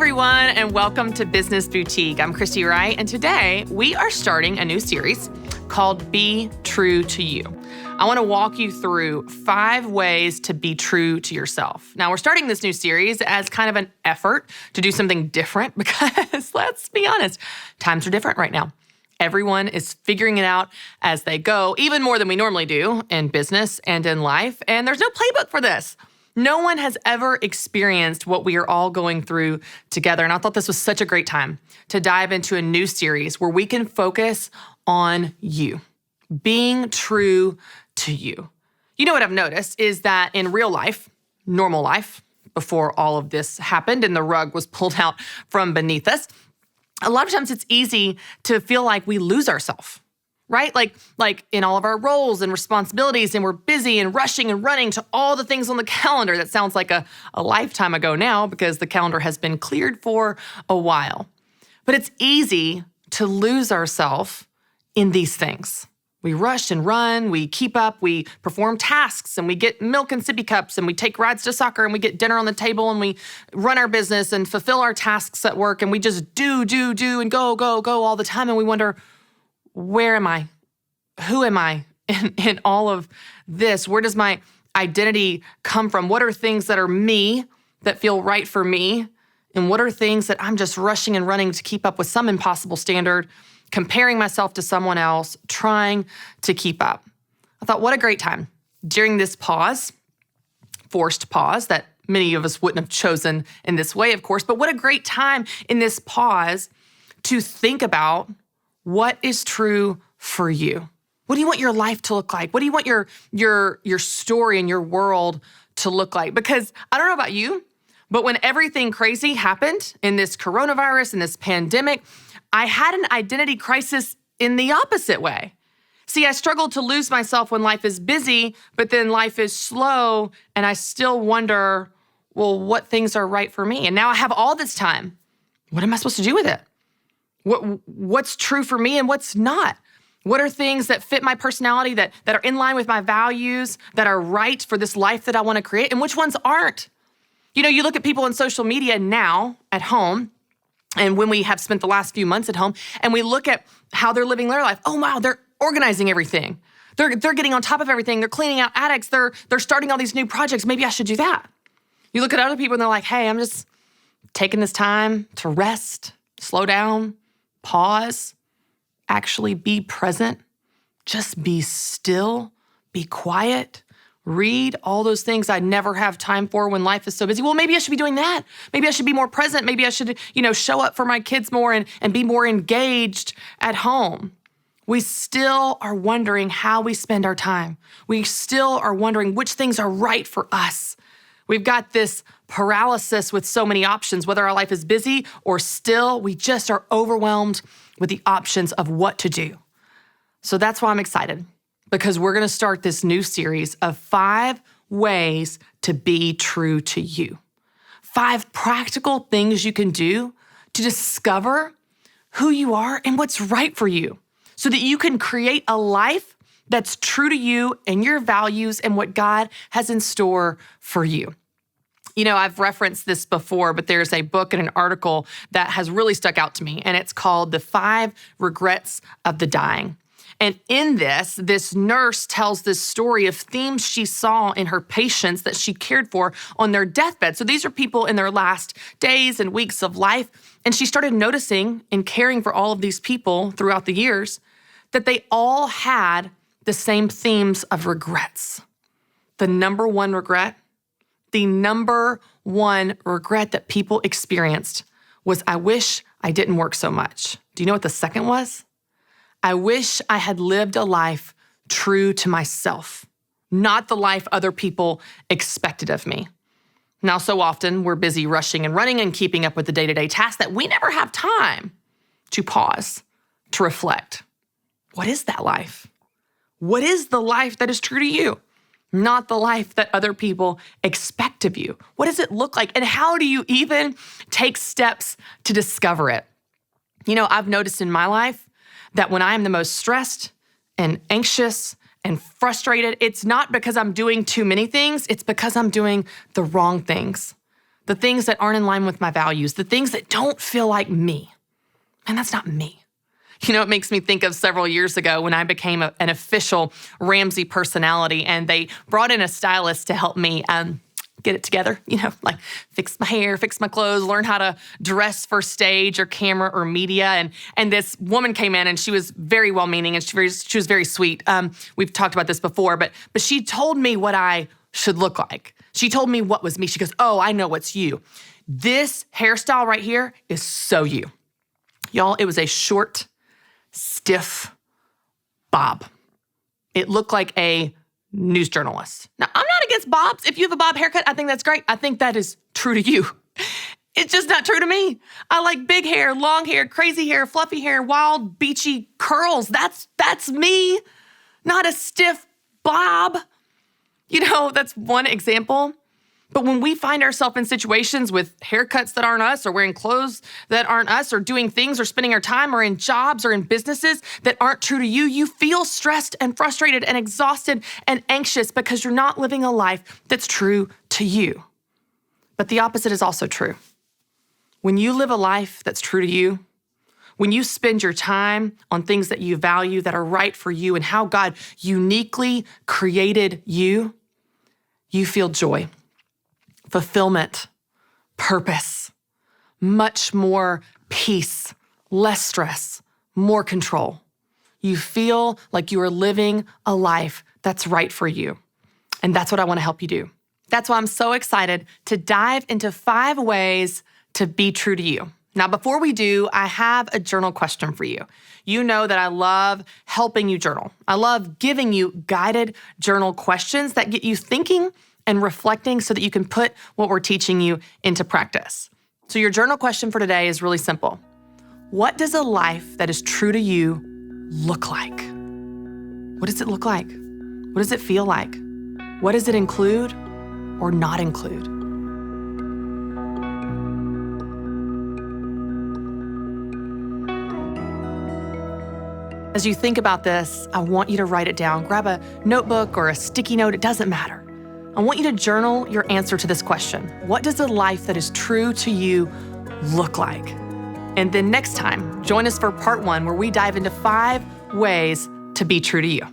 everyone, and welcome to Business Boutique. I'm Christy, Wright, and today we are starting a new series called Be True to You. I want to walk you through 5 ways to be true to yourself. Now, we're starting this new series as kind of an effort to do something different because, let's be honest, times are different right now. Everyone is figuring it out as they go, even more than we normally do in business and in life, and there's no playbook for this. No one has ever experienced what we are all going through together. And I thought this was such a great time to dive into a new series where we can focus on you, being true to you. You know what I've noticed is that in real life, normal life, before all of this happened and the rug was pulled out from beneath us, a lot of times it's easy to feel like we lose ourselves. Right? Like in all of our roles and responsibilities, and we're busy and rushing and running to all the things on the calendar. That sounds like a lifetime ago now because the calendar has been cleared for a while. But it's easy to lose ourselves in these things. We rush and run, we keep up, we perform tasks, and we get milk and sippy cups, and we take rides to soccer, and we get dinner on the table, and we run our business and fulfill our tasks at work, and we just do, and go all the time, and we wonder, where am I? Who am I in all of this? Where does my identity come from? What are things that are me that feel right for me? And what are things that I'm just rushing and running to keep up with some impossible standard, comparing myself to someone else, trying to keep up? I thought, what a great time during this pause, forced pause that many of us wouldn't have chosen in this way, of course, but what a great time in this pause to think about what is true for you. What do you want your life to look like? What do you want your story and your world to look like? Because I don't know about you, but when everything crazy happened in this coronavirus and this pandemic, I had an identity crisis in the opposite way. See, I struggled to lose myself when life is busy, but then life is slow, and I still wonder, well, what things are right for me? And now I have all this time. What am I supposed to do with it? What's true for me and what's not? What are things that fit my personality, that are in line with my values, that are right for this life that I want to create, and which ones aren't? You know, you look at people on social media now at home, and when we have spent the last few months at home, and we look at how they're living their life. Oh, wow, they're organizing everything. They're getting on top of everything. They're cleaning out attics. They're starting all these new projects. Maybe I should do that. You look at other people, and they're like, hey, I'm just taking this time to rest, slow down, pause, actually be present, just be still, be quiet, read, all those things I never have time for when life is so busy. Well, maybe I should be doing that. Maybe I should be more present. Maybe I should, show up for my kids more and be more engaged at home. We still are wondering how we spend our time. We still are wondering which things are right for us. We've got this paralysis with so many options, whether our life is busy or still, we just are overwhelmed with the options of what to do. So that's why I'm excited, because we're going to start this new series of 5 ways to be true to you. 5 practical things you can do to discover who you are and what's right for you so that you can create a life that's true to you and your values and what God has in store for you. You know, I've referenced this before, but there's a book and an article that has really stuck out to me, and it's called The 5 Regrets of the Dying. And in this nurse tells this story of themes she saw in her patients that she cared for on their deathbed. So these are people in their last days and weeks of life. And she started noticing in caring for all of these people throughout the years that they all had the same themes of regrets. The number one regret that people experienced was, I wish I didn't work so much. Do you know what the second was? I wish I had lived a life true to myself, not the life other people expected of me. Now, so often we're busy rushing and running and keeping up with the day-to-day tasks that we never have time to pause, to reflect. What is that life? What is the life that is true to you? Not the life that other people expect of you. What does it look like? And how do you even take steps to discover it? You know, I've noticed in my life that when I am the most stressed and anxious and frustrated, it's not because I'm doing too many things, it's because I'm doing the wrong things. the things that aren't in line with my values, the things that don't feel like me. And that's not me. It makes me think of several years ago when I became an official Ramsey personality, and they brought in a stylist to help me get it together, like fix my hair, fix my clothes, learn how to dress for stage or camera or media. And this woman came in, and she was very well-meaning, and she was very sweet. We've talked about this before, but she told me what I should look like. She told me what was me. She goes, "Oh, I know what's you. This hairstyle right here is so you." Y'all, it was a short, stiff bob. It looked like a news journalist. Now, I'm not against bobs. If you have a bob haircut, I think that's great. I think that is true to you. It's just not true to me. I like big hair, long hair, crazy hair, fluffy hair, wild, beachy curls. That's me, not a stiff bob. That's one example. But when we find ourselves in situations with haircuts that aren't us, or wearing clothes that aren't us, or doing things or spending our time, or in jobs or in businesses that aren't true to you, you feel stressed and frustrated and exhausted and anxious because you're not living a life that's true to you. But the opposite is also true. When you live a life that's true to you, when you spend your time on things that you value, that are right for you, and how God uniquely created you, you feel joy, fulfillment, purpose, much more peace, less stress, more control. You feel like you are living a life that's right for you. And that's what I want to help you do. That's why I'm so excited to dive into 5 ways to be true to you. Now, before we do, I have a journal question for you. You know that I love helping you journal. I love giving you guided journal questions that get you thinking and reflecting so that you can put what we're teaching you into practice. So your journal question for today is really simple. What does a life that is true to you look like? What does it look like? What does it feel like? What does it include or not include? As you think about this, I want you to write it down. Grab a notebook or a sticky note, it doesn't matter. I want you to journal your answer to this question. What does a life that is true to you look like? And then next time, join us for part 1, where we dive into 5 ways to be true to you.